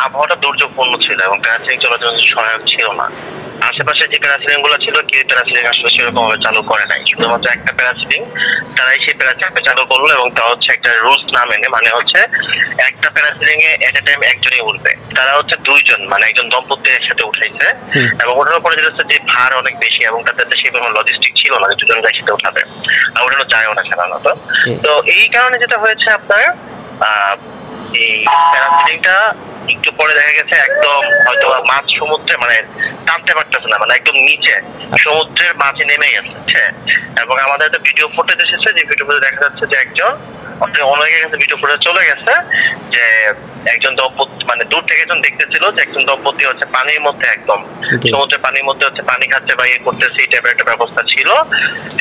আবহাওয়াটা দুর্যোগপূর্ণ ছিল এবং প্যারাসিলিং চলাচল সহায়ক ছিল না। আশেপাশে যে প্যারাসিলিং গুলো ছিল কেউ প্যারাসিলিং আসলে সেরকম ভাবে চালু করে নাই, শুধুমাত্র একটা প্যারাসিলিং তারাই সেই প্যারাসিলিং চালু করলো এবং তা হচ্ছে একটা রুলস না মেনে, মানে হচ্ছে একটা প্যারাসিলিং এ এট এ টাইম একজনই উঠবে। তারা হচ্ছে দুইজন, মানে একজন দম্পতি একসাথে উঠাইছে এবং ওঠানোর পরে যেটা হচ্ছে যে ভার অনেক বেশি এবং তাদের সেই পরিমাণ লজিস্টিক ছিল না যে দুজন একসাথে উঠাবে, আর ওঠানো যায়ও না সাধারণত। তো এই কারণে যেটা হয়েছে আপনার এই প্যারাসিলিংটা একটু পরে দেখা গেছে একদম হয়তো মাছ সমুদ্রে মানে টানতে পারতেছে না, মানে একদম নিচে সমুদ্রের মাঝে নেমে গেছে। এবং আমাদের একটা ভিডিও ফুটেজ এসেছে, যে ভিডিও ফুটেজে দেখা যাচ্ছে যে একজন অনেকের কাছে ভিডিও ফুটেজ চলে গেছে যে একজন দম্পতি, মানে দূর থেকে একজন দেখতেছিল যে একজন দম্পতি হচ্ছে পানির মধ্যে একদম সমুদ্রের পানির মধ্যে হচ্ছে পানি খাচ্ছে বা ইয়ে করতেছে, এই টাইপের একটা ব্যবস্থা ছিল।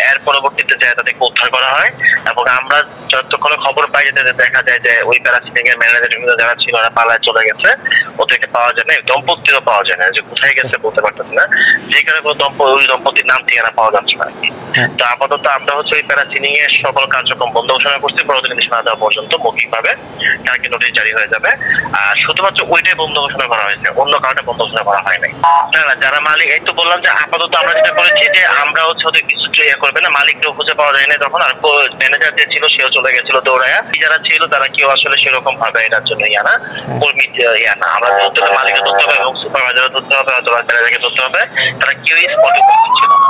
এর পরবর্তীতে যে তাদেরকে উদ্ধার করা হয় এবং আমরা যতক্ষণ খবর পাই যে দেখা যায় যে ওই প্যারাসিলিং এর ম্যানেজার যারা ছিল ওরা পালায় চলে গেছে, ওদেরকে পাওয়া যায় না, দম্পতিও পাওয়া যায় না, যে কোথায় গেছে বলতে পারতেছে না, যে কারণে ওই দম্পতির নাম ঠিকানা পাওয়া যাচ্ছে না। তো আপাতত আমরা হচ্ছে ওই প্যারাসিলিং এর সকল কার্যক্রম বন্ধ ঘোষণা করছি, পরবর্তী নির্দেশনা দেওয়া পর্যন্ত মৌখিকভাবে তাকে নোটিশ জারি হয়ে যাবে। আর শুধুমাত্র ওইটাই বন্ধ ঘোষণা করা হয়েছে, অন্য কারণে বন্ধ ঘোষণা করা হয় নাই। না না, যারা মালিক, এই তো বললাম যে আপাতত আমরা যেটা করেছি যে আমরা হচ্ছে ওদের কিছু ইয়ে করবে না, মালিককেও খুঁজে পাওয়া যায় না তখন, আর ম্যানেজার যে ছিল সেও চলে গেছিল দৌড়ায়া, যারা ছিল তারা কেউ আসলে সেরকম ভাবে এটার জন্য না কর্মী না, আমরা ধরতে হবে, মালিককে ধরতে হবে এবং সুপারভাইজারও ধরতে হবে অথবা ম্যানেজারকে ধরতে হবে, তারা কেউই স্পটে ছিল না।